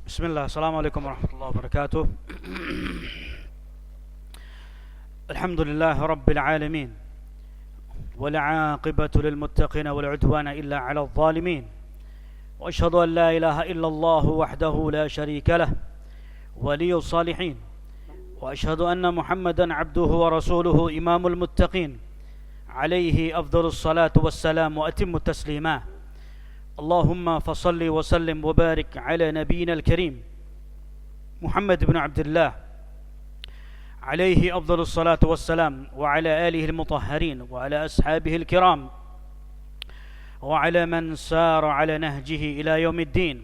بسم الله. السلام عليكم ورحمة الله وبركاته. الحمد لله رب العالمين، والعاقبة للمتقين ولا عدوان إلا على الظالمين، وأشهد أن لا إله إلا الله وحده لا شريك له ولي الصالحين، وأشهد أن محمدا عبده ورسوله إمام المتقين، عليه أفضل الصلاة والسلام وأتم التسليمات. اللهم فصل وسلم وبارك على نبينا الكريم محمد بن عبد الله، عليه أفضل الصلاة والسلام، وعلى آله المطهرين، وعلى أصحابه الكرام، وعلى من سار على نهجه إلى يوم الدين.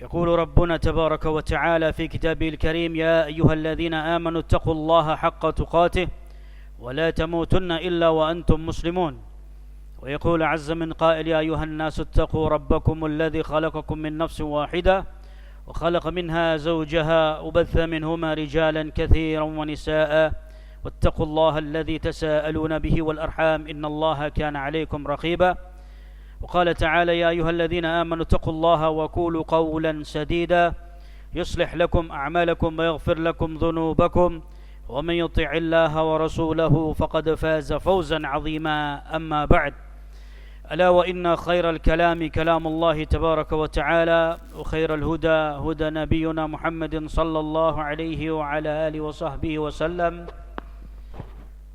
يقول ربنا تبارك وتعالى في كتابه الكريم: يا أيها الذين آمنوا اتقوا الله حق تقاته ولا تموتن إلا وأنتم مسلمون. ويقول عز من قائل: يا أيها الناس اتقوا ربكم الذي خلقكم من نفس واحدة وخلق منها زوجها وبث منهما رجالا كثيرا ونساء واتقوا الله الذي تساءلون به والأرحام إن الله كان عليكم رقيبا. وقال تعالى: يا أيها الذين آمنوا اتقوا الله وقولوا قولا سديدا يصلح لكم أعمالكم ويغفر لكم ذنوبكم ومن يطع الله ورسوله فقد فاز فوزا عظيما. أما بعد، ألا وإن خير الكلام كلام الله تبارك وتعالى، وخير الهدى هدى نبينا محمد صلى الله عليه وعلى آله وصحبه وسلم،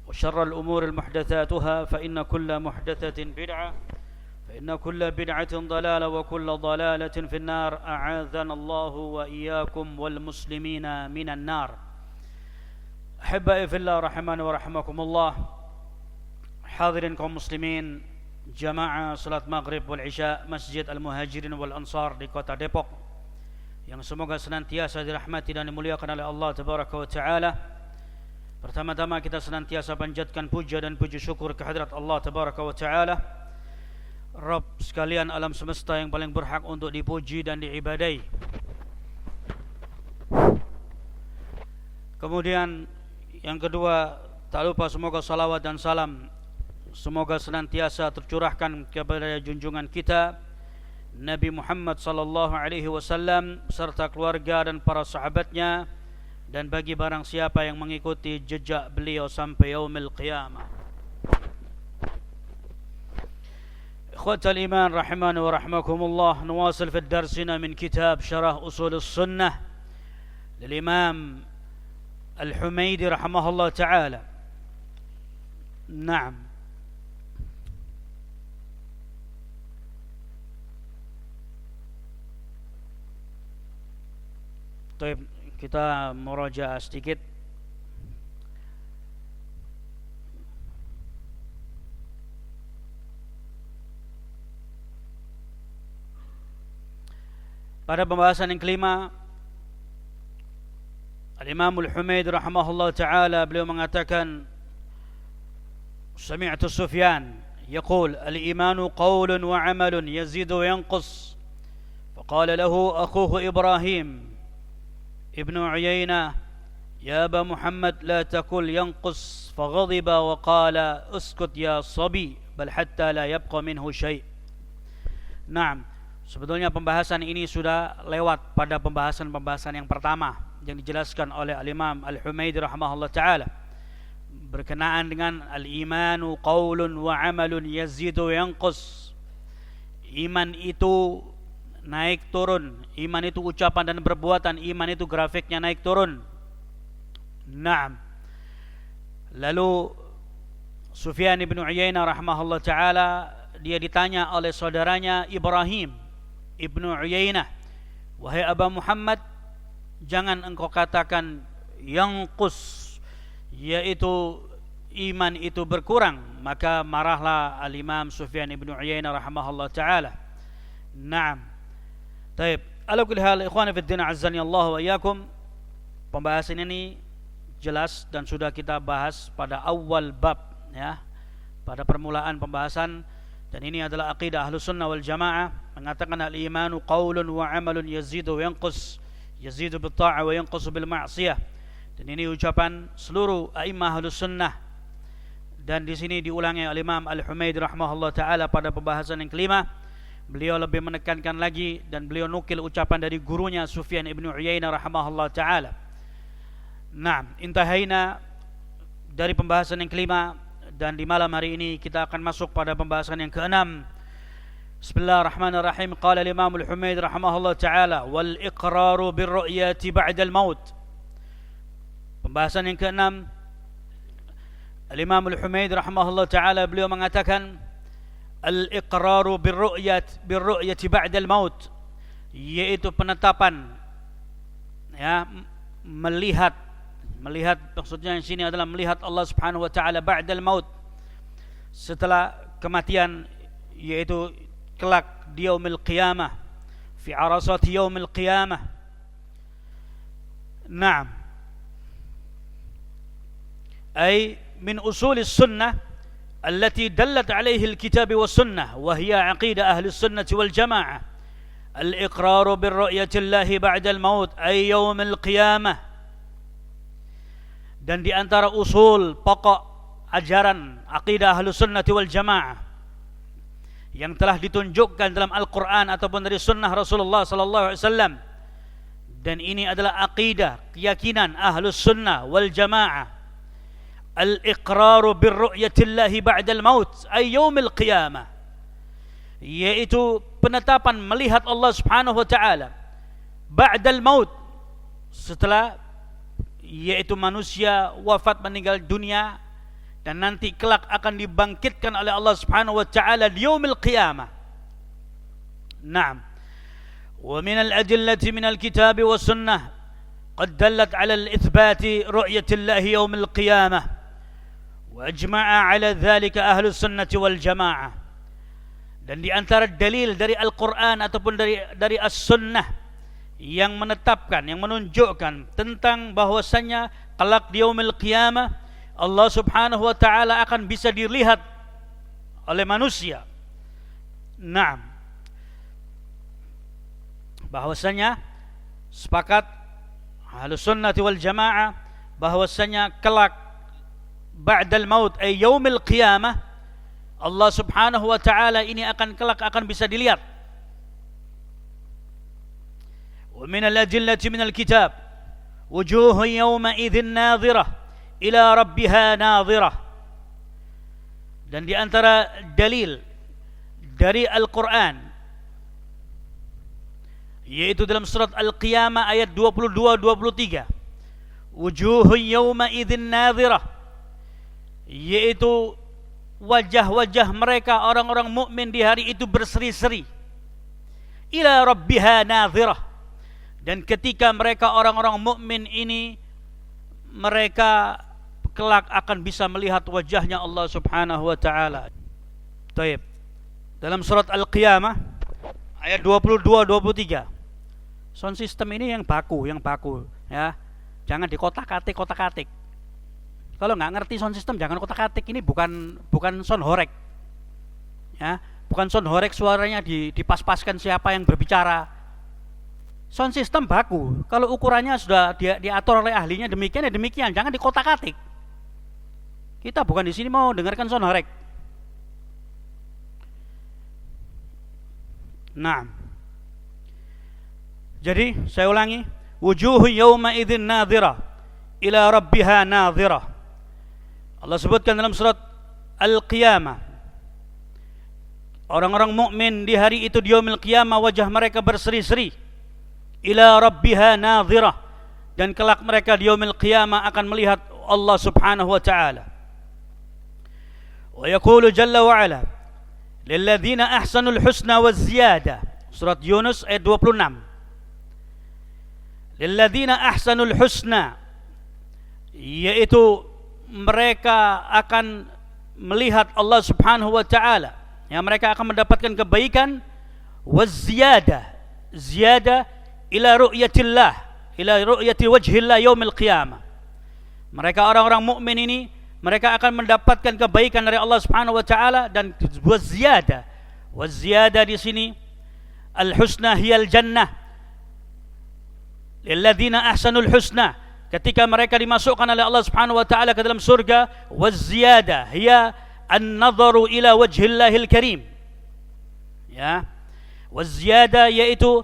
وشر الأمور محدثاتها، فإن كل محدثة بدعة، فإن كل بدعة ضلالة، وكل ضلالة في النار. أعاذنا الله وإياكم والمسلمين من النار. أحبائي في الله رحمن ورحمكم الله. Hadirin kaum muslimin, jamaah salat maghrib wal isya Masjid Al-Muhajirin wal Ansar di kota Depok, yang semoga senantiasa dirahmati dan dimuliakan oleh Allah Tabaraka wa Ta'ala. Pertama-tama kita senantiasa panjatkan puja dan puji syukur kehadirat Allah Tabaraka wa Ta'ala, Rabb sekalian alam semesta yang paling berhak untuk dipuji dan diibadai. Kemudian yang kedua, tak lupa semoga salawat dan salam semoga senantiasa tercurahkan kepada junjungan kita Nabi Muhammad sallallahu alaihi wasallam serta keluarga dan para sahabatnya, dan bagi barang siapa yang mengikuti jejak beliau sampai yaumil qiyamah. Ikhwatal iman rahimani wa rahmakumullah. Nuwasil fi darsina min kitab Syarah Usul Sunnah lil Imam Al-Humaydi rahimahullah ta'ala. Naam. Baik, kita murajaah sedikit. Pada pembahasan yang kelima, Al-Imam Al-Humaydi rahimahullah ta'ala beliau mengatakan: Sami'tu Sufyan yaqul al-imanu qawlun wa amalun yazidu wa yanqus. Faqala lahu akhuhu Ibrahim ابن عيينة: يا أبا محمد لا تقل ينقص، فغضب وقال: اسكت يا صبي، بل حتى لا يبقى منه شيء. Naam, sebetulnya pembahasan ini sudah lewat pada pembahasan yang pertama yang dijelaskan oleh Al-Imam Al-Humaydi rahimahullah ta'ala berkenaan dengan al-imanu qawlun wa amalun yazidu wa yanqus. Iman itu naik turun, iman itu ucapan dan perbuatan, iman itu grafiknya naik turun. Naam. Lalu Sufyan ibn Uyainah rahimahullah ta'ala, dia ditanya oleh saudaranya Ibrahim ibn Uyainah: wahai Aba Muhammad, jangan engkau katakan yanqus, yaitu iman itu berkurang. Maka marahlah al-Imam Sufyan ibn Uyainah rahimahullah ta'ala. Naam. Taib, ala kulli hal, ikhwani fid din azzani Allah wa iyyakum. Pembahasan ini jelas dan sudah kita bahas pada awal bab, ya, pada permulaan pembahasan, dan ini adalah aqidah Ahlus Sunnah wal Jamaah, mengatakan al-imanu qaulun wa amalun yazidu wa yanqus, yazidu bil ta'ah wa yanqusu bil ma'siyah. Dan ini ucapan seluruh a'immah Ahlus Sunnah, dan di sini diulangi oleh Imam Al-Humaydi rahimahullah taala pada pembahasan yang kelima, beliau lebih menekankan lagi dan beliau nukil ucapan dari gurunya Sufyan ibn Uyainah rahimahullah ta'ala. Nah, intahaina dari pembahasan yang kelima, dan di malam hari ini kita akan masuk pada pembahasan yang keenam. Bismillahirrahmanirrahim. Qala al-Imam al-Humaid rahimahullah ta'ala, wal iqraru birru'yati ba'da al-maut. Pembahasan yang keenam, Al-Imam al-Humaid rahimahullah ta'ala beliau mengatakan al-iqraru birru'yati ba'da al-maut, yaitu penetapan, ya, melihat maksudnya di sini adalah melihat Allah Subhanahu wa taala ba'dal maut, setelah kematian, yaitu kelak di yaumil qiyamah, fi arasati yaumil qiyamah. Naam, ay min usulis sunnah allati dallat alaihi alkitab was-sunnah wa hiya aqida ahli sunnah wal jamaah, al-iqraru birru'yati Allahi ba'dal maut ay yaumil qiyamah. Dan di antara usul pokok ajaran akidah Ahlus Sunnah wal Jamaah yang telah ditunjukkan dalam Al-Quran ataupun dari sunnah Rasulullah sallallahu alaihi wasallam, dan ini adalah akidah, keyakinan Ahlus Sunnah wal Jamaah, al-iqraru birru'yatillahi ba'dal maut ay yaumil qiyamah, yaitu penetapan melihat Allah Subhanahu wa taala ba'dal maut, setelah, yaitu manusia wafat meninggal dunia dan nanti kelak akan dibangkitkan oleh Allah Subhanahu wa taala di yaumil qiyamah. Naam. Wa min al-adillati min al-kitab wa sunnah qad dallat 'ala al-ithbati ru'yati Allah yaumil qiyamah wa ajma'a 'ala dhalika ahlus sunnah wal jamaah. Dan di antara dalil dari Al-Qur'an ataupun dari as-sunnah yang menetapkan, yang menunjukkan tentang bahwasannya kelak di yaumil qiyamah Allah Subhanahu wa taala akan bisa dilihat oleh manusia. Naam. Bahwasanya sepakat Ahlus Sunnah wal Jamaah bahwasanya kelak ba'dal maut ay yaumil qiyamah Allah Subhanahu wa taala ini kelak akan bisa dilihat. ومن الأدلة من الكتاب وجوه يومئذ ناظرة إلى ربها ناظرة. Dan di antara dalil dari Al-Quran, yaitu dalam surat Al-Qiyamah ayat 22-23, wujuhun yawma'idhin nadhirah, yaitu wajah-wajah mereka orang-orang mukmin di hari itu berseri-seri, ila rabbiha nadhirah. Dan ketika mereka orang-orang mukmin ini, mereka kelak akan bisa melihat wajahnya Allah Subhanahu wa taala. Baik. Dalam surat Al-Qiyamah ayat 22-23. Sound system ini yang baku ya. Jangan dikotak-atik. Kalau nggak ngerti sound system jangan kotak-atik. Ini bukan sound horek. Ya, bukan sound horek suaranya dipas-paskan siapa yang berbicara. Sound system baku. Kalau ukurannya sudah diatur oleh ahlinya demikian ya demikian, jangan dikotak-atik. Kita bukan di sini mau dengarkan sound horek. Nah. Jadi, saya ulangi, wujuhu yawma idzin nadhirah ila rabbiha nadhirah. Allah sebutkan dalam surat Al-Qiyamah, orang-orang mukmin di hari itu di yaumil qiyamah wajah mereka berseri-seri, ila rabbiha nadhirah, dan kelak mereka di yaumil qiyamah akan melihat Allah Subhanahu wa taala. Wa yaqulu jalla wa ala lilladzina ahsanul husna waz ziyadah, surat Yunus ayat 26. Lilladzina ahsanul husna, yaitu mereka akan melihat Allah Subhanahu wa taala, yang mereka akan mendapatkan kebaikan, waz ziyadah ila ru'yatillah, ila ru'yati wajhillah yaumil qiyamah. Mereka orang-orang mukmin ini, mereka akan mendapatkan kebaikan dari Allah Subhanahu wa taala dan waziyada. Waziyada di sini al-husna hiyal jannah. Lilladzina ahsanul husna, ketika mereka dimasukkan oleh Allah Subhanahu wa taala ke dalam surga, waziyada hiya an-nadharu ila wajhillahil karim. Ya. Waziyada yaitu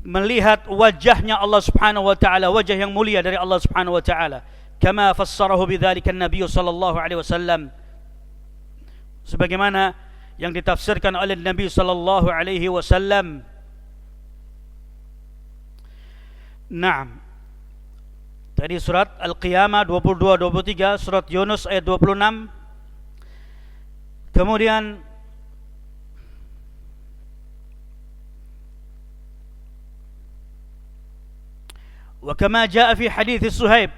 melihat wajahnya Allah Subhanahu wa taala, wajah yang mulia dari Allah Subhanahu wa taala. Kama fassarahu bidzalika an-nabiy sallallahu alaihi wasallam, sebagaimana yang ditafsirkan oleh Nabi sallallahu alaihi wasallam. Naam. Tadi surat Al-Qiyamah 22-23, surat Yunus ayat 26. Kemudian وكما جاء في حديث الصهيب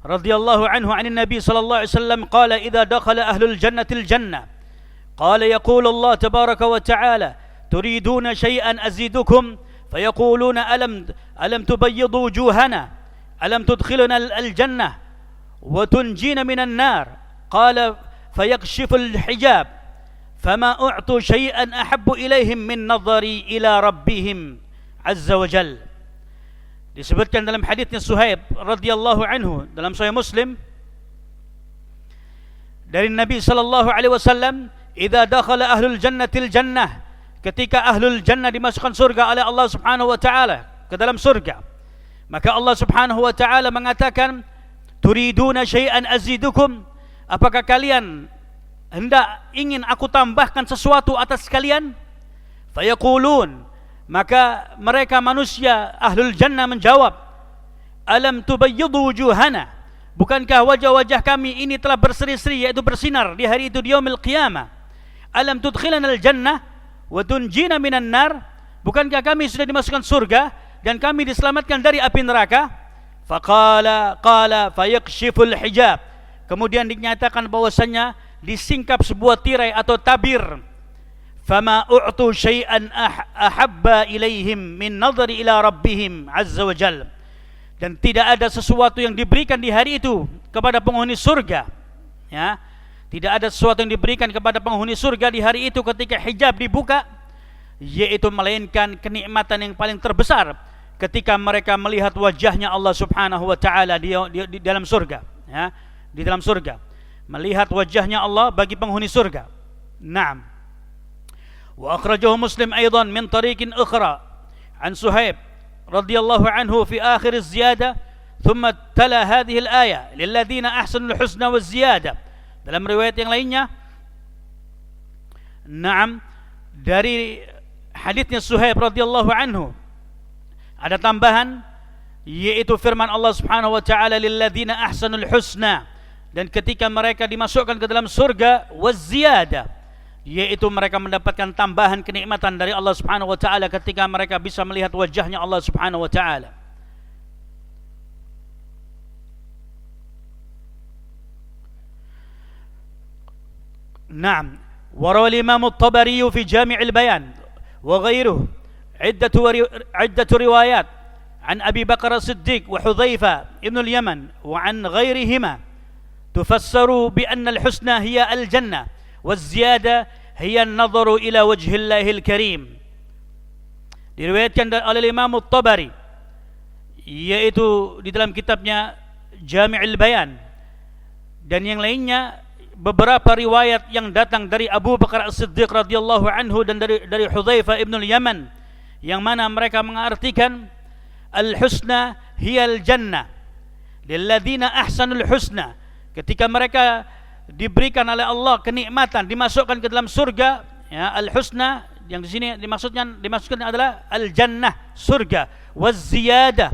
رضي الله عنه عن النبي صلى الله عليه وسلم قال إذا دخل أهل الجنة الجنة قال يقول الله تبارك وتعالى تريدون شيئا أزيدكم فيقولون ألم تبيض وجوهنا ألم تدخلنا الجنة وتنجينا من النار قال فيكشف الحجاب فما أعطوا شيئا أحب إليهم من نظري إلى ربهم عز وجل. Disebutkan dalam haditsnya Suhaib radhiyallahu anhu dalam Sahih Muslim dari Nabi sallallahu alaihi wasallam, "Idza dakhala ahlul jannatil jannah," ketika ahlul jannah dimasukkan surga oleh Allah Subhanahu wa taala ke dalam surga, maka Allah Subhanahu wa taala mengatakan, "Turiduna syai'an azidukum?" Apakah kalian hendak ingin aku tambahkan sesuatu atas kalian? Fayaqulun, maka mereka manusia ahlul jannah menjawab, "Alam tubayyidu wujuhana?" Bukankah wajah-wajah kami ini telah berseri-seri, yaitu bersinar di hari itu di yaumil qiyamah? "Alam tudkhilana al-jannah wa tunjina minan nar?" Bukankah kami sudah dimasukkan surga dan kami diselamatkan dari api neraka? Faqala fayakhshiful hijab. Kemudian dinyatakan bahwasanya disingkap sebuah tirai atau tabir. Fama u'tu syai'an ahabba ilaihim min nadhari ila rabbihim azza wa jalla. Dan tidak ada sesuatu yang diberikan di hari itu kepada penghuni surga, ya. Tidak ada sesuatu yang diberikan kepada penghuni surga di hari itu ketika hijab dibuka, yaitu melainkan kenikmatan yang paling terbesar ketika mereka melihat wajahnya Allah Subhanahu wa taala di dalam surga, ya, di dalam surga. Melihat wajahnya Allah bagi penghuni surga. Naam. وأخرجه مسلم أيضا من طريق أخرى عن سهيب رضي الله عنه في آخر الزيادة ثم تلا هذه الآية للذين أحسنوا الحسنى والزيادة. Dalam riwayat yang lainnya, naam, dari haditsnya Suhaib radhiyallahu anhu ada tambahan, yaitu firman Allah Subhanahu wa taala lilladzina ahsanul husna, dan ketika mereka dimasukkan ke dalam surga, wazziyadah, yaitu mereka mendapatkan tambahan kenikmatan dari Allah Subhanahu wa taala ketika mereka bisa melihat wajahnya Allah Subhanahu wa taala. Naam, warawa al-Imam at-Tabari fi Jami' al-Bayan wa ghayruhu عدة روايات عن أبي بكر الصديق وحذيفة ابن اليمن وعن غيرهما تفسر بأن الحسنى هي الجنة والزيادة هي النظر إلى وجه الله الكريم. Diriwayatkan oleh Imam At-Tabari, yaitu di dalam kitabnya Jami'ul Bayan, dan yang lainnya beberapa riwayat yang datang dari Abu Bakar As-Siddiq radhiyallahu anhu dan dari Hudzaifah ibn al-Yaman, yang mana mereka mengartikan al-husna hiya al-jannah lilladzina ahsanul husna, ketika mereka diberikan oleh Allah kenikmatan, dimasukkan ke dalam surga, ya, al-husna yang di sini dimaksudkan adalah al-jannah, surga, waz-ziyadah.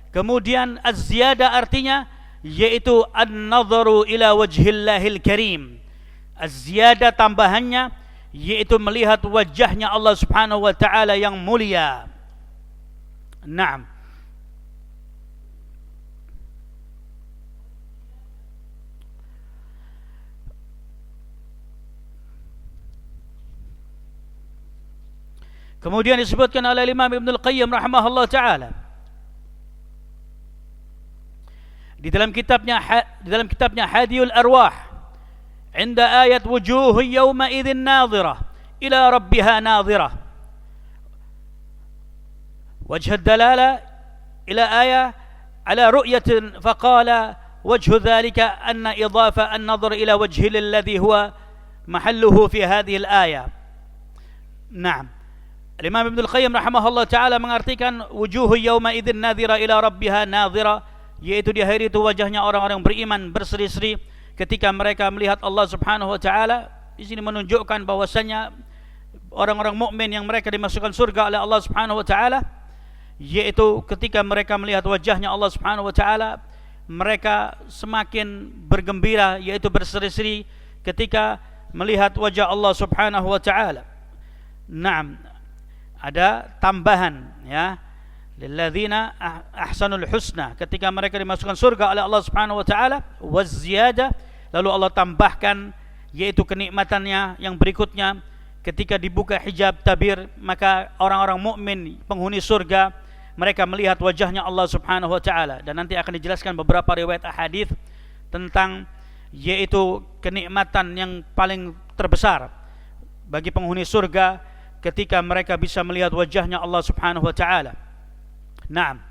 Kemudian az-ziyadah artinya yaitu an-nadharu ila wajhillahil karim. Az-ziyadah tambahannya yaitu melihat wajahnya Allah Subhanahu wa taala yang mulia. Naam. Kemudian disebutkan oleh Imam Ibn Al-Qayyim rahimahullah ta'ala di dalam kitabnya Hadiyul Arwah, inda ayat wujuhu yawma idzin nadhirah ila rabbiha nadhirah, wajh ad-dalala ila ayah ala ru'yatin faqala wajhu dhalika anna idhafa an-nadhr ila wajhi alladhi huwa mahalluhu fi hadhihi al-ayah. Naam. Imam Ibnul Qayyim rahimahullah taala mengartikan wujuhu yauma idzin nadhira ila rabbiha nadhira, yaitu di hari itu wajahnya orang-orang beriman berseri-seri ketika mereka melihat Allah Subhanahu wa taala. Di sini menunjukkan bahwasanya orang-orang mukmin yang mereka dimasukkan surga oleh Allah Subhanahu wa taala, yaitu ketika mereka melihat wajahnya Allah Subhanahu wa taala, mereka semakin bergembira, yaitu berseri-seri ketika melihat wajah Allah Subhanahu wa taala. Naam, ada tambahan ya, lilladzina ahsanul husna, ketika mereka dimasukkan surga oleh Allah Subhanahu wa taala, waziyadah, lalu Allah tambahkan yaitu kenikmatannya yang berikutnya, ketika dibuka hijab tabir, maka orang-orang mukmin penghuni surga mereka melihat wajahnya Allah Subhanahu wa taala. Dan nanti akan dijelaskan beberapa riwayat hadis tentang yaitu kenikmatan yang paling terbesar bagi penghuni surga ketika mereka bisa melihat wajahnya Allah Subhanahu wa taala. Naam.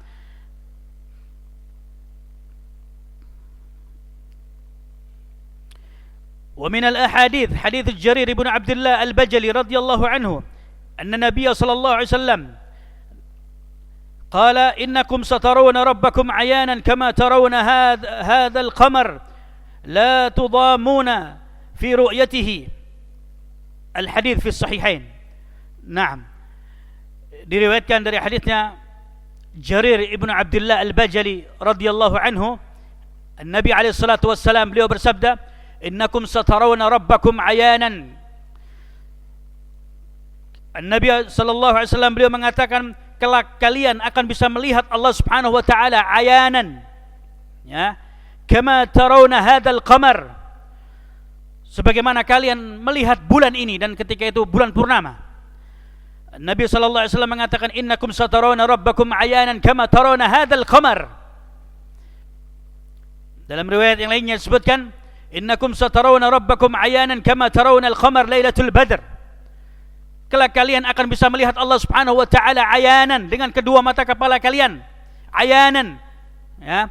ومن الأحاديث حديث جرير بن عبد الله البجلي رضي الله عنه أن النبي صلى الله عليه وسلم قال إنكم سترون ربكم عيانا كما ترون هذا القمر لا تضامون في رؤيته. الحديث في الصحيحين. نعم. diriwayatkan dari hadisnya Jarir ibn Abdullah al-Bajali radhiyallahu anhu, Nabi alaihi salatu wassalam beliau bersabda, innakum satarawna rabbakum ayanan. Nabi sallallahu alaihi wasallam beliau mengatakan, kelak kalian akan bisa melihat Allah Subhanahu wa taala ayanan, ya, kama tarawna hadzal qamar, sebagaimana kalian melihat bulan ini, dan ketika itu bulan purnama. Nabi sallallahu alaihi wasallam mengatakan, innakum satarawna rabbakum ayanan kama tarawna hadzal qamar. Dalam riwayat yang lainnya disebutkan, innakum satarawna rabbakum ayanan kama tarawna al-qamar lailatul badr. Kelak kalian akan bisa melihat Allah Subhanahu wa taala ayanan, dengan kedua mata kepala kalian. Ayanan, ya,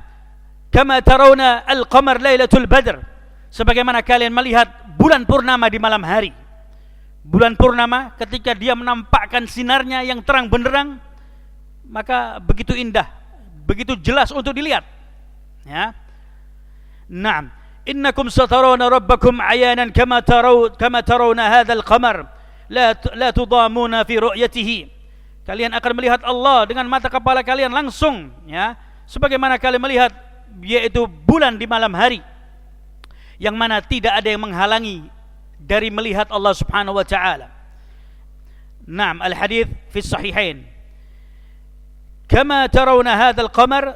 kama tarawna al-qamar lailatul badr, sebagaimana kalian melihat bulan purnama di malam hari. Bulan purnama ketika dia menampakkan sinarnya yang terang benderang, maka begitu indah, begitu jelas untuk dilihat, ya. Naam, innakum satarawna rabbakum ayanan kama tarawna hadzal qamar la tudamuna fi ru'yatihi. Kalian akan melihat Allah dengan mata kepala kalian langsung, ya, sebagaimana kalian melihat yaitu bulan di malam hari, yang mana tidak ada yang menghalangi dari melihat Allah Subhanahu wa taala. Naam, al-hadits fi sahihain. Kama tarawna hadzal qamar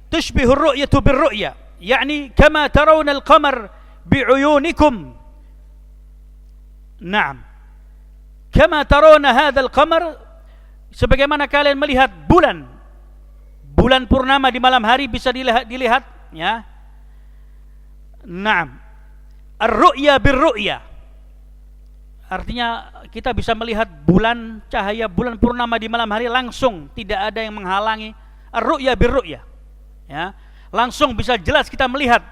tushbihu ar-ru'yatu bir-ru'ya, yani kama tarawna al-qamar bi'uyunikum. Naam. Kama tarawna hadzal qamar, sebagaimana kalian melihat bulan purnama di malam hari bisa dilihat, ya. Naam. Ar-ru'ya bir-ru'ya, artinya kita bisa melihat cahaya bulan purnama di malam hari langsung, tidak ada yang menghalangi. Ar-ru'ya bir-ru'ya, ya, langsung bisa jelas kita melihat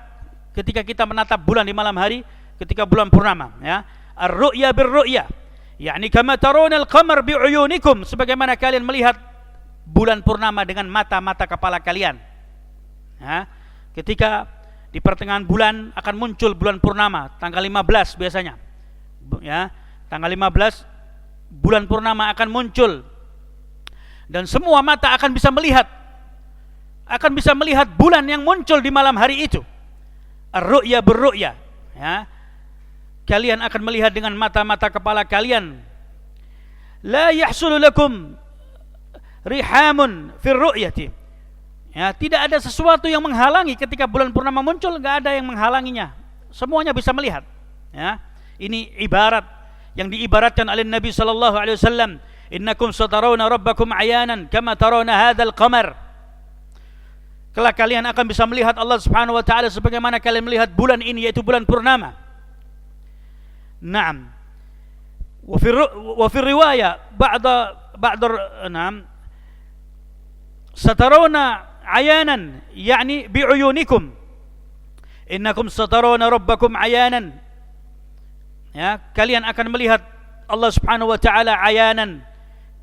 ketika kita menatap bulan di malam hari ketika bulan purnama, ya. Ar-ru'ya bir-ru'ya, yakni kama tarawna al-qamar bi'uyunikum, sebagaimana kalian melihat bulan purnama dengan mata-mata kepala kalian, ya. Ketika di pertengahan bulan akan muncul bulan purnama, tanggal 15 biasanya, ya, tanggal 15 bulan purnama akan muncul, dan semua mata akan bisa melihat bulan yang muncul di malam hari itu. Ar-ru'ya bir-ru'ya, ya, kalian akan melihat dengan mata-mata kepala kalian. La yahsulu lakum rihamun fir ru'yati, ya, tidak ada sesuatu yang menghalangi ketika bulan purnama muncul, enggak ada yang menghalanginya, semuanya bisa melihat, ya. Ini ibarat yang diibaratkan oleh Nabi sallallahu alaihi wasallam, innakum satarawna rabbakum ayanan kama tarawna hadzal qamar. Kelak kalian akan bisa melihat Allah Subhanahu wa taala sebagaimana kalian melihat bulan ini, yaitu bulan purnama. Naam. Wa fi riwayah naam, satarawna ayanan, yakni bi'uyunikum. Innakum satarawna rabbakum ayanan, ya, kalian akan melihat Allah Subhanahu wa taala ayanan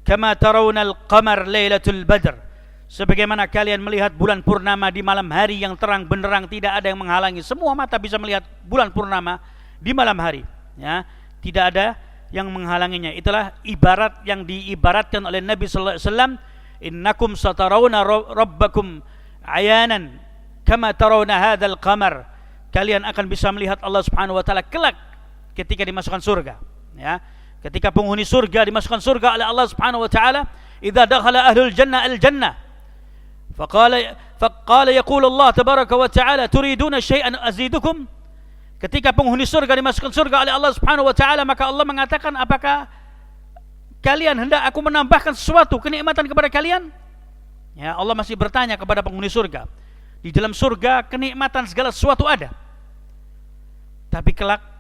kama tarawnal qamar lailatul badr, sebagaimana kalian melihat bulan purnama di malam hari yang terang benderang, tidak ada yang menghalangi. Semua mata bisa melihat bulan purnama di malam hari, ya, tidak ada yang menghalanginya. Itulah ibarat yang diibaratkan oleh Nabi sallallahu alaihi wasallam, innakum satarawna rabbakum ayanan kama tarawna hadzal qamar, kalian akan bisa melihat Allah Subhanahu wa taala kelak ketika dimasukkan surga, ya. Ketika penghuni surga dimasukkan surga oleh Allah Subhanahu wa taala, idza dakhala ahlul jannah al jannah faqala yaqulu Allah tabaraka wa taala turiduna syai'an azidukum. Ketika penghuni surga dimasukkan surga oleh Allah Subhanahu wa taala, maka Allah mengatakan, apakah kalian hendak aku menambahkan sesuatu kenikmatan kepada kalian? Ya, Allah masih bertanya kepada penghuni surga. Di dalam surga kenikmatan segala sesuatu ada. Tapi kelak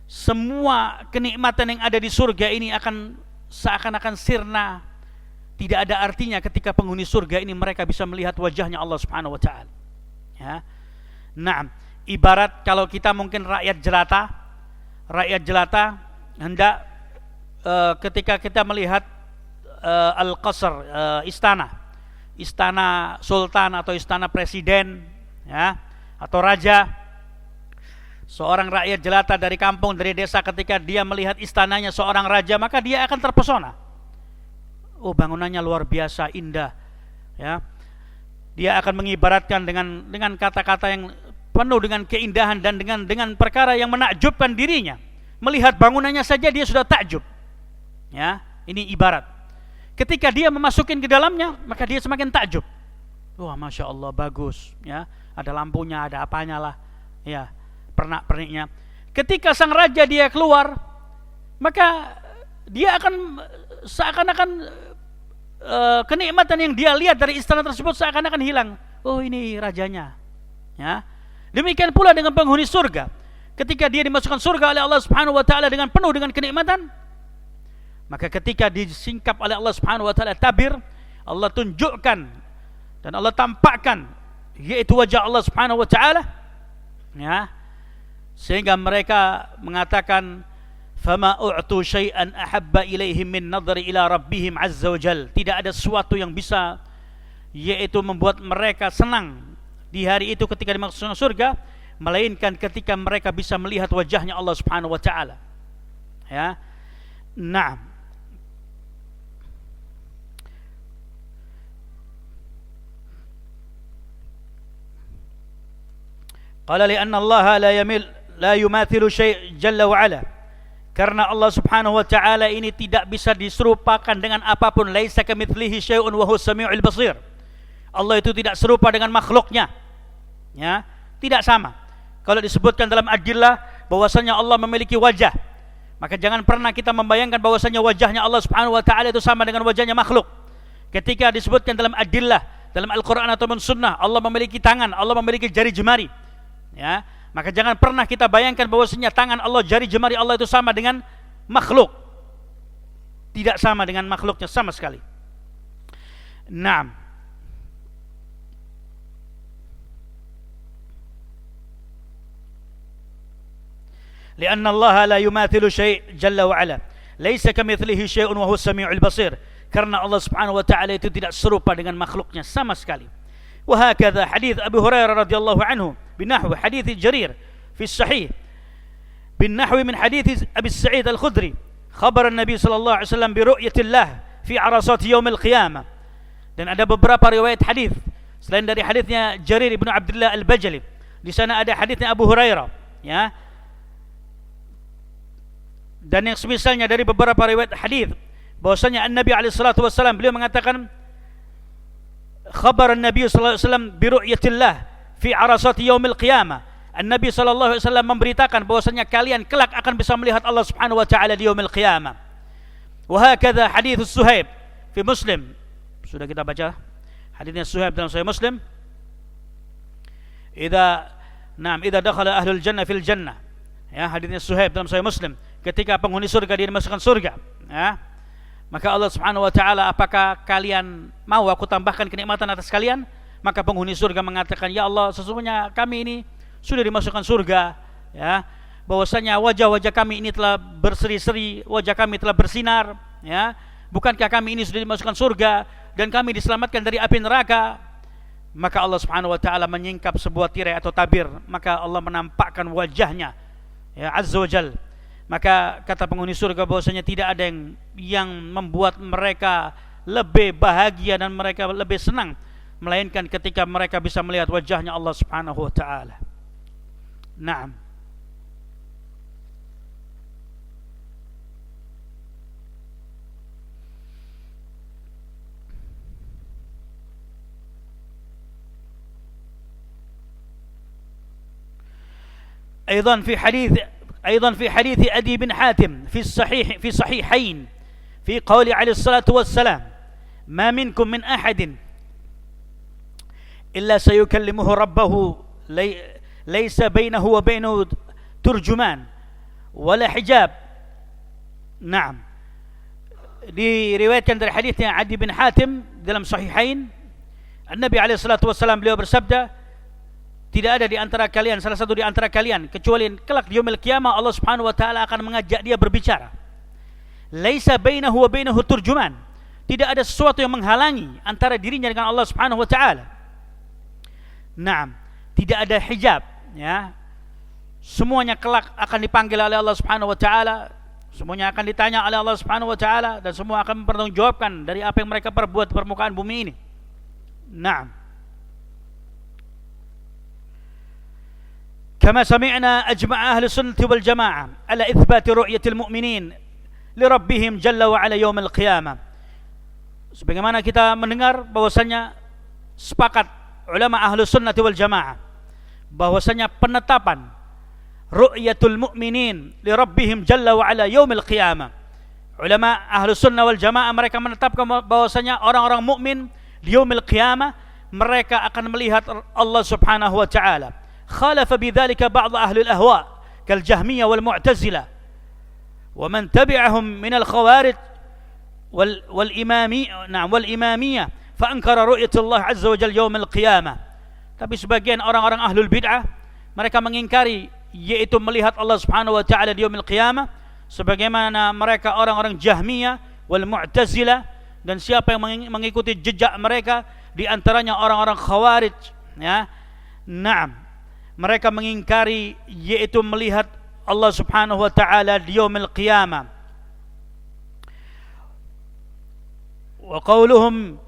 semua kenikmatan yang ada di surga ini akan seakan-akan sirna, tidak ada artinya ketika penghuni surga ini mereka bisa melihat wajahnya Allah Subhanahu wa taala. Ya. Nah, ibarat kalau kita mungkin rakyat jelata hendak ketika kita melihat al-qasr, istana sultan atau istana presiden, ya, atau raja. Seorang rakyat jelata dari kampung, dari desa, ketika dia melihat istananya seorang raja, maka dia akan terpesona. Oh, bangunannya luar biasa indah, ya. Dia akan mengibaratkan dengan kata-kata yang penuh dengan keindahan dan dengan perkara yang menakjubkan dirinya. Melihat bangunannya saja dia sudah takjub. Ya, ini ibarat. Ketika dia memasukin ke dalamnya, maka dia semakin takjub. Wah, masya Allah, bagus. Ya, ada lampunya, ada apanya lah. Ya, pernak-perniknya. Ketika sang raja dia keluar, maka dia akan seakan-akan kenikmatan yang dia lihat dari istana tersebut seakan-akan hilang. Oh, ini rajanya. Ya. Demikian pula dengan penghuni surga. Ketika dia dimasukkan surga oleh Allah Subhanahu wa taala dengan penuh dengan kenikmatan, maka ketika disingkap oleh Allah Subhanahu wa taala tabir, Allah tunjukkan dan Allah tampakkan yaitu wajah Allah Subhanahu wa taala, ya, sehingga mereka mengatakan fama u'tu syai'an ahabba ilaihim min nadhari ila rabbihim azza wa jal. Tidak ada sesuatu yang bisa yaitu membuat mereka senang di hari itu ketika dimasukkan surga, melainkan ketika mereka bisa melihat wajahnya Allah Subhanahu wa taala. Ya. Nah, qala li anna Allah la yumathilu syai' jalla wa ala, karena Allah Subhanahu wa taala ini tidak bisa diserupakan dengan apapun. Laisa kamitslihi syai'un wa huwas samiul basir. Allah itu tidak serupa dengan makhluknya. Ya, tidak sama. Kalau disebutkan dalam adillah bahwasanya Allah memiliki wajah, maka jangan pernah kita membayangkan bahwasanya wajahnya Allah Subhanahu wa taala itu sama dengan wajahnya makhluk. Ketika disebutkan dalam adillah, dalam Al-Qur'an ataupun sunnah, Allah memiliki tangan, Allah memiliki jari jemari, ya, maka jangan pernah kita bayangkan bahwasanya tangan Allah, jari jemari Allah itu sama dengan makhluk. Tidak sama dengan makhluknya sama sekali. Naam. لأن الله لا يماثل شيء جل وعلا ليس كمثله شيء وهو السميع البصير, karena Allah Subhanahu wa taala itu tidak serupa dengan makhluknya sama sekali. وهكذا حديث أبي هريرة رضي الله عنه بنحو حديث جرير في الصحيح بالنحو من حديث أبي السعيد الخدري خبر النبي صلى الله عليه وسلم برؤية الله في عرصات يوم القيامة. Dan ada beberapa riwayat hadis selain dari hadisnya Jarir ibnu Abdullah al-Bajali. Di sana ada hadisnya Abu Hurairah, ya. Dan yang semisalnya dari beberapa riwayat hadis bahwasanya Nabi alaihi salatu wasallam beliau mengatakan khabar Nabi sallallahu alaihi wasallam bi ru'yatillah fi arasati yaumil qiyamah. Nabi sallallahu alaihi wasallam memberitakan bahwasanya kalian kelak akan bisa melihat Allah Subhanahu wa taala di yaumil qiyamah. Wa hakadha hadits Suhaib fi Muslim. Sudah kita baca hadisnya Suhaib dalam Sahih Muslim. Idza dakhala ahlul jannah fil jannah. Ya, hadisnya Suhaib dalam Sahih Muslim. Ketika penghuni surga dia dimasukkan surga, ya, maka Allah Subhanahu wa taala, apakah kalian mau aku tambahkan kenikmatan atas kalian? Maka penghuni surga mengatakan, ya Allah, sesungguhnya kami ini sudah dimasukkan surga, ya, bahwasanya wajah-wajah kami ini telah berseri-seri, wajah kami telah bersinar, ya, bukankah kami ini sudah dimasukkan surga dan kami diselamatkan dari api neraka? Maka Allah Subhanahu wa taala menyingkap sebuah tirai atau tabir, maka Allah menampakkan wajahnya, ya, azza wajal. Maka kata penghuni surga bahwasanya tidak ada yang membuat mereka lebih bahagia dan mereka lebih senang melainkan ketika mereka bisa melihat wajahnya Allah Subhanahu wa taala. Naam. أيضا في حديث أدي بن حاتم في صحيحين في قول عليه الصلاة والسلام: ما منكم من أحد إلا سيكلمه ربه ليس بينه وبينه ترجمان ولا حجاب. نعم. diriwayatkan dari hadisnya Adi bin Hatim dalam Sahihain, Nabi alaihi salatu wasallam beliau bersabda, tidak ada di antara kalian, salah satu di antara kalian, kecuali kelak di yaumil qiyamah Allah Subhanahu wa taala akan mengajak dia berbicara. Laisa bainahu wa bainahu turjuman. Tidak ada sesuatu yang menghalangi antara dirinya dengan Allah Subhanahu wa taala. Naam, tidak ada hijab, ya. Semuanya kelak akan dipanggil oleh Allah Subhanahu wa taala, semuanya akan ditanya oleh Allah Subhanahu wa taala dan semua akan mempertanggungjawabkan dari apa yang mereka perbuat di permukaan bumi ini. Naam. كما سمعنا أجمع أهل السنة والجماعة على إثبات رؤية المؤمنين لربهم جل وعلا يوم القيامة. Sebagaimana kita mendengar bahwasanya sepakat ulama ahlu sunnah wal jamaah bahwasanya penetapan ru'yatul mu'minin li rabbihim jalla wa ala yaumil qiyamah. Ulama ahlu sunnah wal jamaah mereka menetapkan bahwasanya orang-orang mukmin di yaumil qiyamah mereka akan melihat Allah Subhanahu wa taala. خالف بذلك بعض أهل الأهواء كالجهمية والمعتزلة ومن تبعهم من الخوارج والإمامية فأنكر رؤية الله عز وجل يوم القيامة. Tapi sebagian orang-orang ahlul bid'ah mereka mengingkari yaitu melihat Allah Subhanahu wa taala di yaumil qiyamah, sebagaimana mereka orang-orang Jahmiyah wal Mu'tazilah dan siapa yang mengikuti jejak mereka di antaranya orang-orang Khawarij, ya. Naam. Mereka mengingkari yaitu melihat Allah Subhanahu wa taala di yaumil qiyamah. Wa qawluhum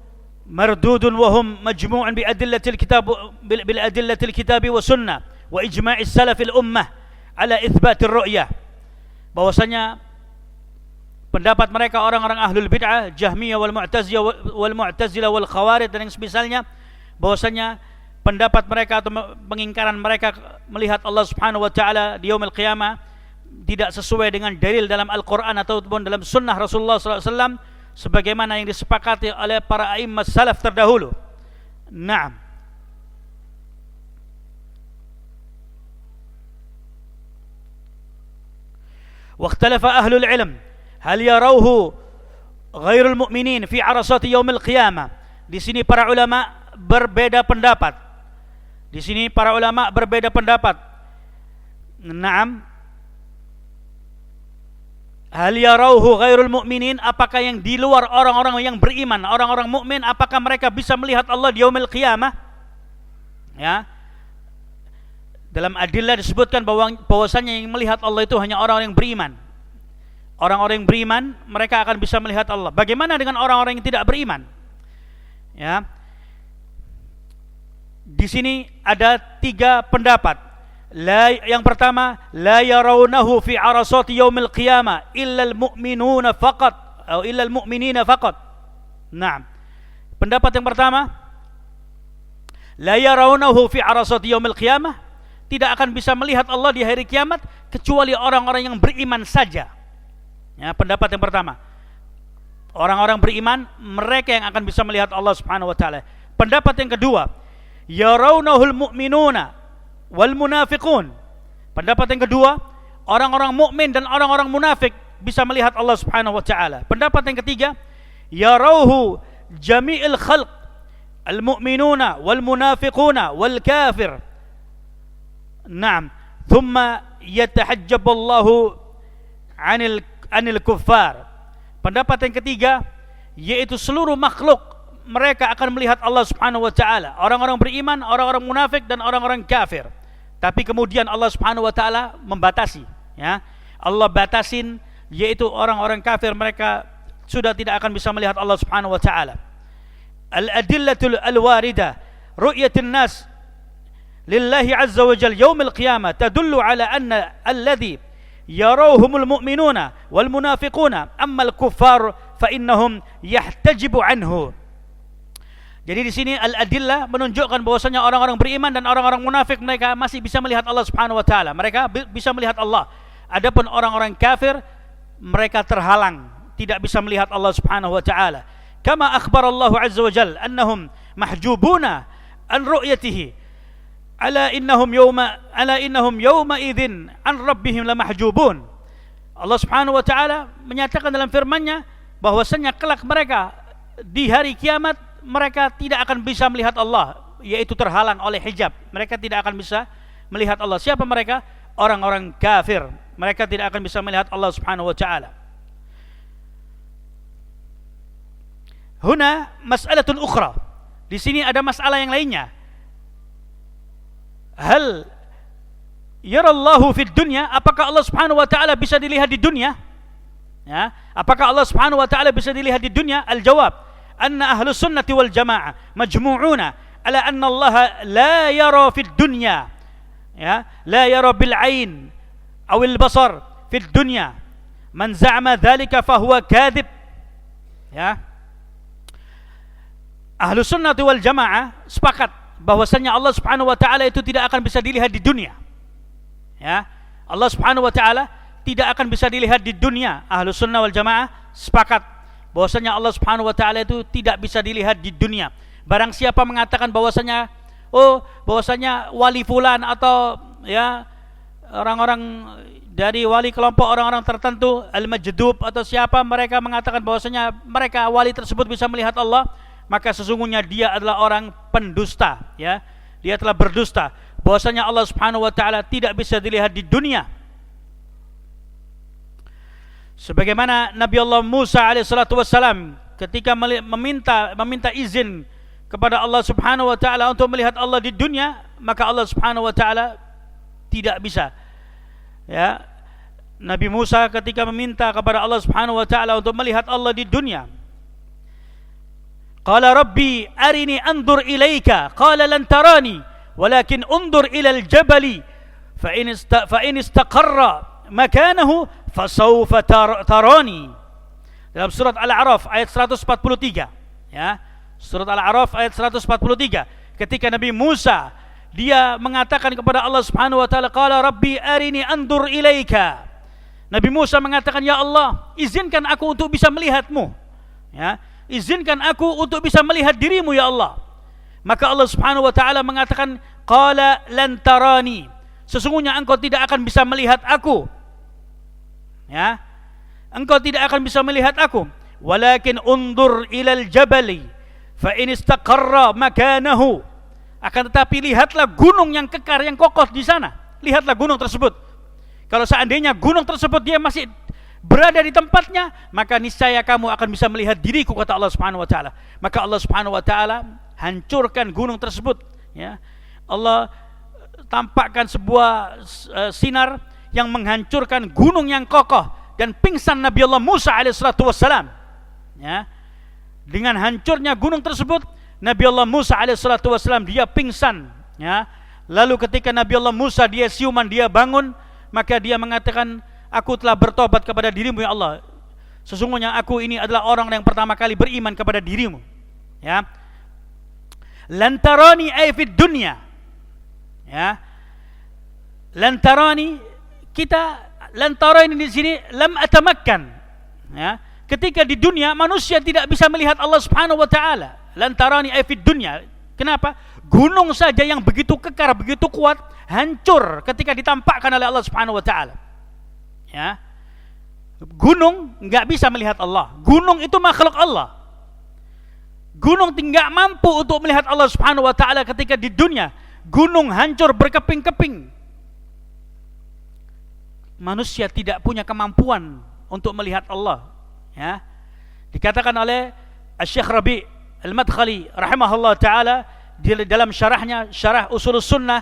mardudun wa hum majmu'un bi adillatil kitab bil adillatil kitab wa sunnah wa ijma'is salafil ummah ala itsbatir ru'yah. Bahwasanya pendapat mereka orang-orang ahlul bid'ah, Jahmiyah wal Mu'tazilah wal Khawarij dan yang semisalnya, bahwasanya pendapat mereka atau pengingkaran mereka melihat Allah Subhanahu wa taala di yaumil qiyamah tidak sesuai dengan dalil dalam Al-Qur'an ataupun dalam sunnah Rasulullah sallallahu alaihi wasallam sebagaimana yang disepakati oleh para a'immat salaf terdahulu. Naam. Wa ikhtalafa ahlul ilm hal yarawhu ghairul mu'minin fi arasati yaumil qiyamah. Di sini para ulama berbeda pendapat. Di sini para ulama berbeda pendapat. Naam. Hal yarauhu ghairul mu'minin, apakah yang di luar orang-orang yang beriman, orang-orang mukmin, apakah mereka bisa melihat Allah di yaumil qiyamah? Ya. Dalam adillah disebutkan bahwasanya yang melihat Allah itu hanya orang-orang yang beriman. Orang-orang yang beriman mereka akan bisa melihat Allah. Bagaimana dengan orang-orang yang tidak beriman? Ya. Di sini ada 3 pendapat. Yang pertama, la yarawnahu fi arasati yaumil qiyamah illa al-mu'minuna faqat atau illa al-mu'minina faqat. Naam. Pendapat yang pertama, la yarawnahu fi arasati yaumil qiyamah, tidak akan bisa melihat Allah di hari kiamat kecuali orang-orang yang beriman saja. Ya, pendapat yang pertama. Orang-orang beriman mereka yang akan bisa melihat Allah Subhanahu wa taala. Pendapat yang kedua, yarawnahul mu'minuna wal munafiqun. Pendapat yang kedua, orang-orang mukmin dan orang-orang munafik bisa melihat Allah Subhanahu wa taala. Pendapat yang ketiga, yarauhu jami'il khalq al mu'minuna wal munafiquna wal kafir. Naam, thumma yatahajjabu Allahu anil kuffar. Pendapat yang ketiga, yaitu seluruh makhluk mereka akan melihat Allah Subhanahu wa taala, orang-orang beriman, orang-orang munafik dan orang-orang kafir. Tapi kemudian Allah Subhanahu wa taala membatasi, ya. Allah batasin, yaitu orang-orang kafir mereka sudah tidak akan bisa melihat Allah Subhanahu wa taala. Al-adillatul al-waridah ru'yatin nas lillahi azza wa jalla yaumil qiyamah tadullu ala anna alladhi yarawhumul mu'minuna wal munafiquna amma al-kuffar fa innahum yahtajibu anhu. Jadi di sini al-adillah menunjukkan bahwasanya orang-orang beriman dan orang-orang munafik mereka masih bisa melihat Allah Subhanahu wa taala. Mereka bisa melihat Allah. Adapun orang-orang kafir mereka terhalang, tidak bisa melihat Allah Subhanahu wa taala. Kama akhbar Allah azza wa jalla annahum mahjubuna an ru'yatihi. Ala innahum yawma idzin an rabbihim lamahjubun. Allah Subhanahu wa taala menyatakan dalam firman-Nya bahwasanya kelak mereka di hari kiamat mereka tidak akan bisa melihat Allah, yaitu terhalang oleh hijab. Mereka tidak akan bisa melihat Allah. Siapa mereka? Orang-orang kafir. Mereka tidak akan bisa melihat Allah Subhanahu wa taala. Huna mas'alatun ukhra. Di sini ada masalah yang lainnya. Hal yarallahu fid dunya? Apakah Allah Subhanahu wa taala bisa dilihat di dunia? Ya, apakah Allah Subhanahu wa taala bisa dilihat di dunia? Al-jawab anna ahlus sunnati wal jamaah majmu'una ala anna Allah la yara fid dunya, ya, la yara bil ain aw al basar fid dunya. Man za'ama dhalika fa huwa kadhib. Ya. Ahlus sunnati wal jamaah sepakat bahwasanya Allah Subhanahu wa taala itu tidak akan bisa dilihat di dunia. Ya. Allah Subhanahu wa taala tidak akan bisa dilihat di dunia. Ahlus sunnah wal jamaah sepakat bahwasanya Allah Subhanahu wa taala itu tidak bisa dilihat di dunia. Barang siapa mengatakan bahwasanya bahwasanya wali fulan atau ya orang-orang dari wali kelompok orang-orang tertentu al-majdub atau siapa mereka mengatakan bahwasanya mereka wali tersebut bisa melihat Allah, maka sesungguhnya dia adalah orang pendusta, ya. Dia telah berdusta bahwasanya Allah Subhanahu wa taala tidak bisa dilihat di dunia. Sebagaimana Nabi Allah Musa alaihissalatu wassalam ketika meminta izin kepada Allah Subhanahu wa taala untuk melihat Allah di dunia, maka Allah Subhanahu wa taala tidak bisa. Ya. Nabi Musa ketika meminta kepada Allah Subhanahu wa taala untuk melihat Allah di dunia, qala rabbi arini anzur ilaika qala lan tarani walakin unzur ila al-jabali fa in istaqarra makanahu fasawfa tarani. Dalam surat Al-A'raf ayat 143, ya. Surat Al-A'raf ayat 143, ketika Nabi Musa dia mengatakan kepada Allah Subhanahu wa taala, qala rabbi arini anzur ilaika. Nabi Musa mengatakan, ya Allah, izinkan aku untuk bisa melihatmu, ya. Izinkan aku untuk bisa melihat dirimu, ya Allah. Maka Allah Subhanahu wa taala mengatakan, qala lan tarani. Sesungguhnya engkau tidak akan bisa melihat aku. Ya, engkau tidak akan bisa melihat aku. Walakin undur ilal jabali fa in istaqarra makanahu. Akan tetapi lihatlah gunung yang kekar, yang kokoh di sana. Lihatlah gunung tersebut. Kalau seandainya gunung tersebut dia masih berada di tempatnya, maka niscaya kamu akan bisa melihat diriku, kata Allah Subhanahu wa taala. Maka Allah Subhanahu wa taala hancurkan gunung tersebut, ya. Allah tampakkan sebuah sinar yang menghancurkan gunung yang kokoh dan pingsan Nabi Allah Musa alaihissalatu wassalam, ya. Dengan hancurnya gunung tersebut, Nabi Allah Musa alaihissalatu wassalam dia pingsan, ya. Lalu ketika Nabi Allah Musa dia siuman, dia bangun, maka dia mengatakan, aku telah bertobat kepada dirimu, ya Allah. Sesungguhnya aku ini adalah orang yang pertama kali beriman kepada dirimu, ya. Lantarani ay fid dunya, ya. Lantarani, kita lantarani di sini lam atamakkan, ya. Ketika di dunia manusia tidak bisa melihat Allah Subhanahu wa taala. Lantarani ay fid dunya. Kenapa? Gunung saja yang begitu kekar, begitu kuat, hancur ketika ditampakkan oleh Allah Subhanahu wa taala. Ya. Gunung enggak bisa melihat Allah. Gunung itu makhluk Allah. Gunung tidak mampu untuk melihat Allah Subhanahu wa taala ketika di dunia. Gunung hancur berkeping-keping. Manusia tidak punya kemampuan untuk melihat Allah, ya. Dikatakan oleh Syekh Rabi' Al-Madkhali rahimahullah taala di dalam syarahnya, Syarah Ushulus Sunnah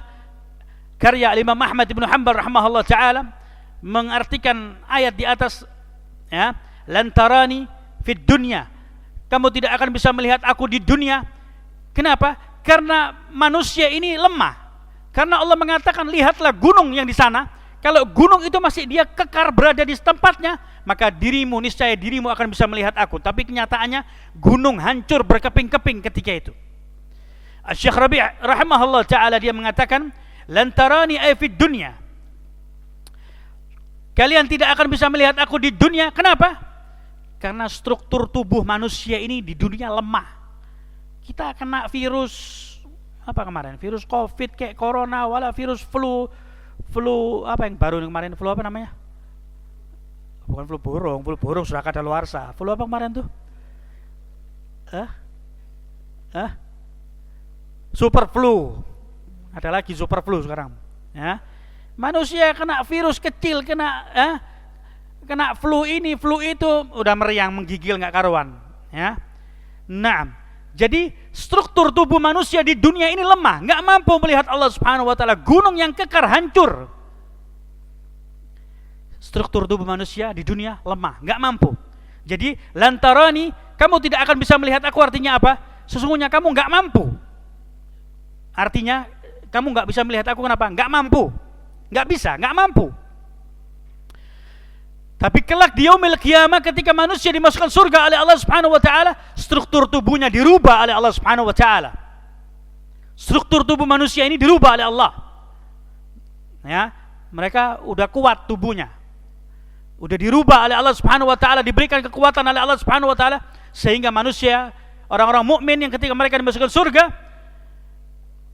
karya Imam Ahmad bin Hanbal rahimahullah taala, mengartikan ayat di atas, ya, lantarani fid dunya, kamu tidak akan bisa melihat aku di dunia. Kenapa? Karena manusia ini lemah. Karena Allah mengatakan, lihatlah gunung yang di sana. Kalau gunung itu masih dia kekar berada di tempatnya, maka dirimu, niscaya dirimu akan bisa melihat aku. Tapi kenyataannya gunung hancur berkeping-keping ketika itu. Syekh Rabi' rahimahullah ta'ala dia mengatakan, lantarani ay fid dunya, kalian tidak akan bisa melihat aku di dunia. Kenapa? Karena struktur tubuh manusia ini di dunia lemah. Kita kena virus apa kemarin? Virus Covid kayak corona, wala virus flu apa yang baru kemarin, flu apa namanya? Bukan flu burung sudah kadaluarsa. Flu apa kemarin tuh? Super flu. Ada lagi super flu sekarang. Ya. Manusia kena virus kecil, kena flu ini, flu itu, udah meriang, menggigil nggak karuan. Ya. Nah, jadi struktur tubuh manusia di dunia ini lemah, nggak mampu melihat Allah Subhanahu Wa Taala. Gunung yang kekar hancur. Struktur tubuh manusia di dunia lemah, nggak mampu. Jadi lantarani, kamu tidak akan bisa melihat aku, artinya apa? Sesungguhnya kamu nggak mampu. Artinya kamu nggak bisa melihat aku, kenapa? Nggak mampu, nggak bisa, nggak mampu. Tapi kelak di yaumil qiyamah, ketika manusia dimasukkan surga oleh Allah Subhanahu Wa Taala, struktur tubuhnya dirubah oleh Allah Subhanahu Wa Taala. Struktur tubuh manusia ini dirubah oleh Allah. Ya, mereka udah kuat tubuhnya, udah dirubah oleh Allah Subhanahu Wa Taala, diberikan kekuatan oleh Allah Subhanahu Wa Taala, sehingga manusia, orang-orang mukmin yang ketika mereka dimasukkan surga,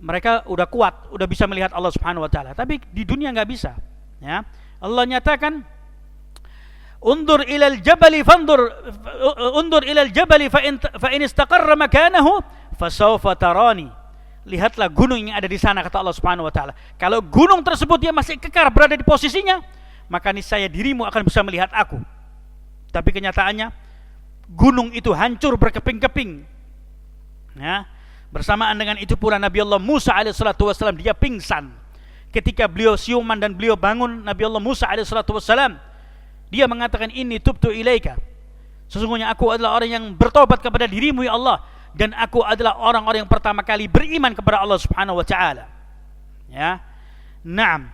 mereka udah kuat, udah bisa melihat Allah Subhanahu Wa Taala. Tapi di dunia nggak bisa. Ya, Allah nyatakan, undur ilal jabali fa in istaqarra makanahu fasawfa tarani. Lihatlah gunung yang ada di sana, kata Allah Subhanahu Wa Taala. Kalau gunung tersebut dia masih kekar berada di posisinya, maka niscaya dirimu akan bisa melihat aku. Tapi kenyataannya gunung itu hancur berkeping-keping. Ya. Bersamaan dengan itu pula Nabi Allah Musa alaihissalatu wassalam, dia pingsan. Ketika beliau siuman dan beliau bangun, Nabi Allah Musa alaihissalatu wassalam, dia mengatakan, inni tubtu ilaika, sesungguhnya aku adalah orang yang bertobat kepada dirimu ya Allah, dan aku adalah orang-orang yang pertama kali beriman kepada Allah Subhanahu Wa Taala. Ya, naam.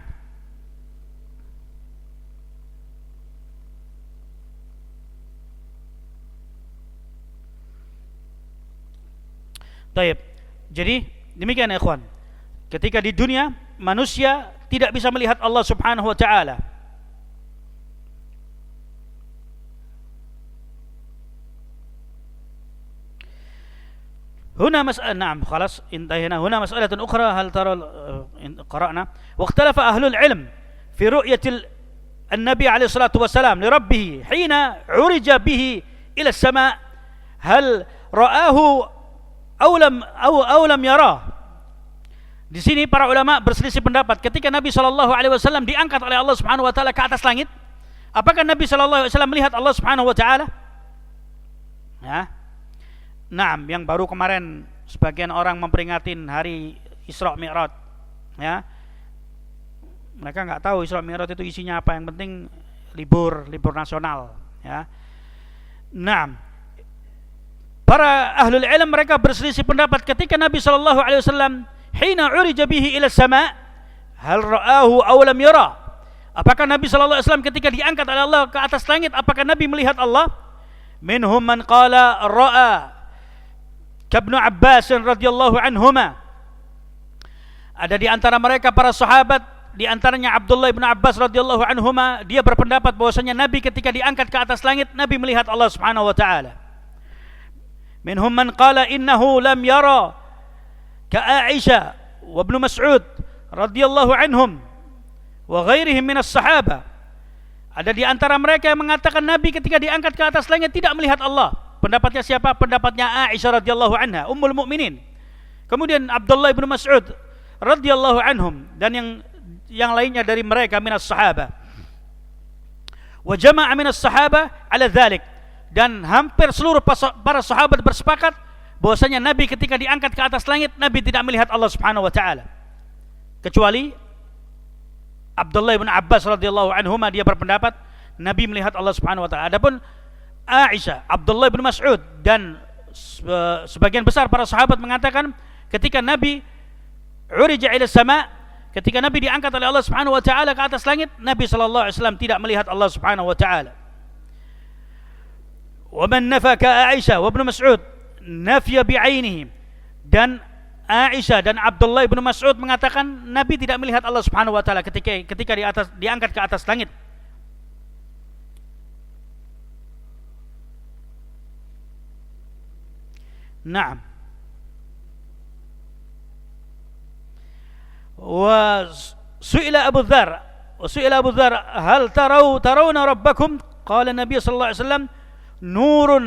Taib. Jadi demikian ya ikhwan. Ketika di dunia manusia tidak bisa melihat Allah Subhanahu Wa Taala. هنا مسألة، نعم خلاص انتهينا. هنا مسألة أخرى، هل ترى قرأنا واختلف أهل العلم في رؤية النبي عليه الصلاة والسلام لربه حين عرج به إلى السماء، هل رآه أو لم يراه. Di sini para ulama berselisih pendapat ketika Nabi SAW diangkat oleh Allah Subhanahu Wa Taala ke atas langit, apakah Nabi SAW melihat Allah Subhanahu Wa Taala? Ya. Nah, yang baru kemarin sebagian orang memperingatin hari Isra Mi'raj, ya. Mereka nggak tahu Isra Mi'raj itu isinya apa, yang penting libur nasional, ya. Nah, para ahlul ilm mereka berselisih pendapat ketika Nabi SAW hina urija bihi ila sama, hal ra'ahu aw lam yara. Apakah Nabi SAW ketika diangkat oleh Allah ke atas langit, apakah Nabi melihat Allah? Minhum man qala ra'a Ibnu Abbas radhiyallahu anhuma. Ada di antara mereka para sahabat, di antaranya Abdullah bin Abbas radhiyallahu anhuma, dia berpendapat bahwasanya Nabi ketika diangkat ke atas langit, Nabi melihat Allah Subhanahu Wa Taala. Minhum man qala innahu lam yara ka Aisyah wa Ibnu Mas'ud radhiyallahu anhum wa ghairihim minas sahabah. Ada di antara mereka yang mengatakan Nabi ketika diangkat ke atas langit tidak melihat Allah. Pendapatnya siapa? Pendapatnya Aisyah radhiyallahu anha, ummul mukminin. Kemudian Abdullah bin Mas'ud radhiyallahu anhum, dan yang lainnya dari mereka minas sahabah. Wa jama'a minas sahabah ala dzalik, dan hampir seluruh para sahabat bersepakat bahwasanya Nabi ketika diangkat ke atas langit, Nabi tidak melihat Allah Subhanahu wa taala. Kecuali Abdullah bin Abbas radhiyallahu anhuma, dia berpendapat Nabi melihat Allah Subhanahu wa taala. Adapun Aisyah, Abdullah bin Mas'ud dan sebagian besar para sahabat mengatakan ketika Nabi urija ila sama, ketika Nabi diangkat oleh Allah Subhanahu wa taala ke atas langit, Nabi sallallahu alaihi wasallam tidak melihat Allah Subhanahu wa taala. Wa man nafaka Aisyah wa Ibnu Mas'ud nafya bi'ainihi, dan Aisyah dan Abdullah bin Mas'ud mengatakan Nabi tidak melihat Allah Subhanahu wa taala ketika diangkat ke atas langit. Naam. Su'ila Abu Dzar, hal tarawna rabbakum? Qala Nabi sallallahu alaihi wasallam, nurun.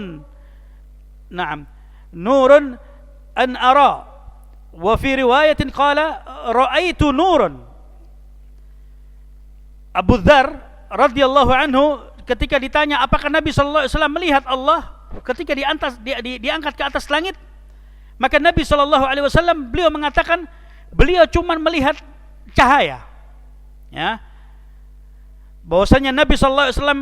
Naam. Nurun an ara. Wa fi riwayatin qala ra'aitu nurun. Abu Dzar radhiyallahu anhu ketika ditanya apakah Nabi sallallahu alaihi wasallam melihat Allah ketika diangkat ke atas langit, maka Nabi sallallahu alaihi wasallam beliau mengatakan beliau cuma melihat cahaya. Ya. Bahwasanya Nabi sallallahu alaihi wasallam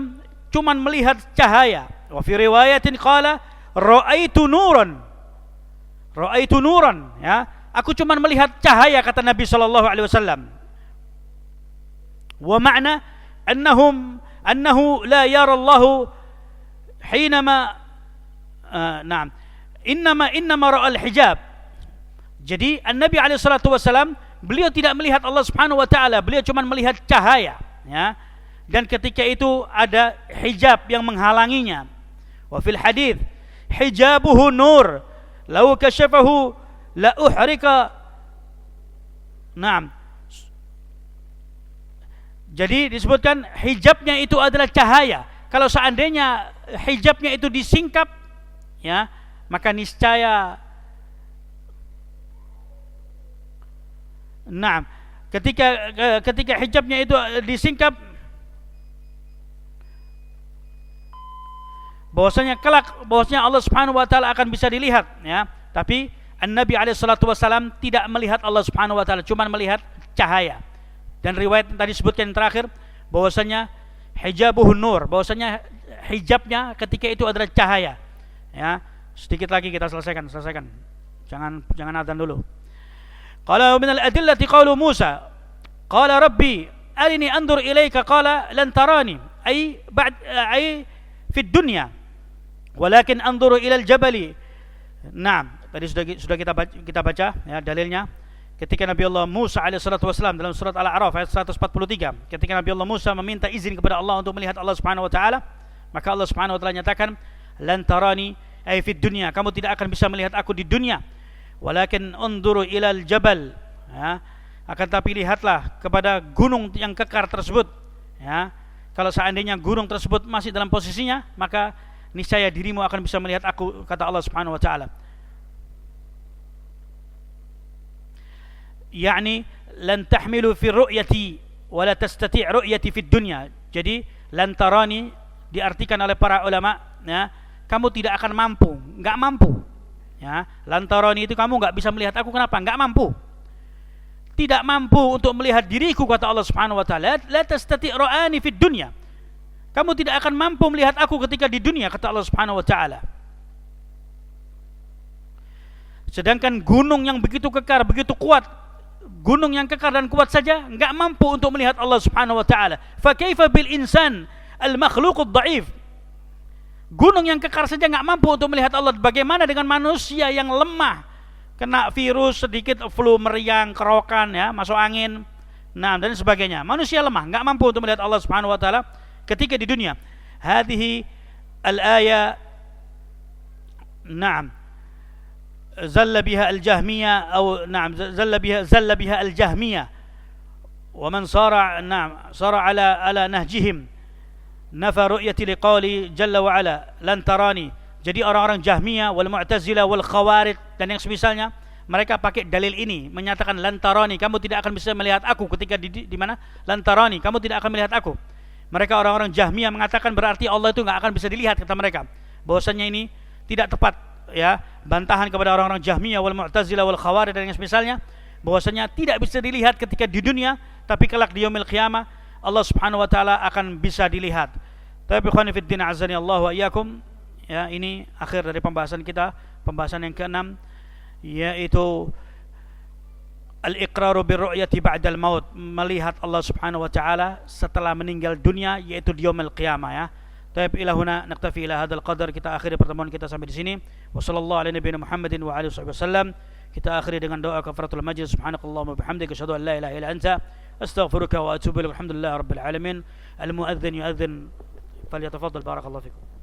cuma melihat cahaya. Wa fi riwayatin qala ra'aitu nuran. Ra'aitu nuran, ya. Aku cuma melihat cahaya, kata Nabi sallallahu alaihi wasallam. Wa ma'na annahu la yara Allah hinama na'am. Innama ra'al hijab. Jadi Nabi alaihi salatu wasallam beliau tidak melihat Allah Subhanahu wa taala, beliau cuma melihat cahaya, ya. Dan ketika itu ada hijab yang menghalanginya. Wa fil hadits hijabuhu nur law kashafahu la uhrika. Naam. Jadi disebutkan hijabnya itu adalah cahaya. Kalau seandainya hijabnya itu disingkap, ya, maka niscaya ketika hijabnya itu disingkap, bahwasanya Allah Subhanahu wa taala akan bisa dilihat, ya. Tapi Nabi alaihi salatu wasallam tidak melihat Allah Subhanahu wa taala, cuma melihat cahaya. Dan riwayat yang tadi disebutkan yang terakhir bahwasanya hijabuhun nur, bahwasanya hijabnya ketika itu adalah cahaya. Ya, sedikit lagi kita selesaikan. Jangan adzan dulu. Qala min al-adillati qaulu Musa, qala rabbi arini anzur ilaika, qala lan tarani, ay fi dunya, walakin anzuru ila al-jabali. Naam, tadi sudah kita baca, ya, dalilnya. Ketika Nabi Allah Musa alaihissalatu wassalam dalam surat Al-A'raf ayat 143, ketika Nabi Allah Musa meminta izin kepada Allah untuk melihat Allah Subhanahu wa taala, maka Allah Subhanahu wa taala nyatakan, lan tarani ay fid dunya, kamu tidak akan bisa melihat aku di dunia, walakin unzuru ilal jabal, ya, akan tapi lihatlah kepada gunung yang kekar tersebut, ya. Kalau seandainya gunung tersebut masih dalam posisinya, maka niscaya dirimu akan bisa melihat aku, kata Allah Subhanahu wa taala. Yani lan tahmilu fi ru'yati wa la tastati' ru'yati fid dunya. Jadi lan tarani diartikan oleh para ulama, ya, kamu tidak akan mampu, enggak mampu, ya. Lan tarani itu kamu enggak bisa melihat aku, kenapa? Enggak mampu. Tidak mampu untuk melihat diriku, kata Allah Subhanahu wa taala. La tastati' ru'ani fid dunya. Kamu tidak akan mampu melihat aku ketika di dunia, kata Allah Subhanahu wa taala. Sedangkan gunung yang begitu kekar, begitu kuat, gunung yang kekar dan kuat saja enggak mampu untuk melihat Allah Subhanahu wa taala. Fa kaifa bil insan al makhluqud dhaif? Gunung yang kekar saja enggak mampu untuk melihat Allah, bagaimana dengan manusia yang lemah, kena virus sedikit, flu, meriang, kerokan, ya, masuk angin, nah, dan sebagainya. Manusia lemah, enggak mampu untuk melihat Allah Subhanahu wa taala ketika di dunia. Hadhihi al-aya, na'am, zalla biha al-jahmiyah, atau na'am zalla biha al-jahmiyah, wa man sara ala nahjihim nafa ru'yati liqali jalla wa ala lan tarani. Jadi orang-orang Jahmiyah wal Mu'tazilah wal Khawarij dan yang semisalnya, mereka pakai dalil ini menyatakan lan tarani, kamu tidak akan bisa melihat aku ketika di mana? Lan tarani, kamu tidak akan melihat aku. Mereka orang-orang Jahmiyah mengatakan berarti Allah itu enggak akan bisa dilihat, kata mereka. bahwasanya ini tidak tepat, ya, bantahan kepada orang-orang Jahmiyah wal Mu'tazilah wal Khawarij dan yang semisalnya, bahwasanya tidak bisa dilihat ketika di dunia, tapi kelak di yaumil qiyamah Allah Subhanahu wa taala akan bisa dilihat. Tapi ikhwani fid din azani Allah wa iyyakum, ya, ini akhir dari pembahasan kita, pembahasan yang ke-6, yaitu al-iqraru bir-ru'yati ba'dal maut, melihat Allah Subhanahu wa taala setelah meninggal dunia, yaitu di yaumil qiyamah, ya. Taib ila huna naktafi ila hadzal qadar, kita akhiri pertemuan kita sampai di sini. Wassallallahu ala nabiyina Muhammadin wa alihi wasallam. Kita akhiri dengan doa kafaratul majlis. Subhanakallahumma bihamdika asyhadu an la ilaha illa anta astaghfiruka wa atubu ilaik. Alhamdulillahirabbil alamin. Al-muadzin yu'adzin, falyatafaddal barakallahu fikum.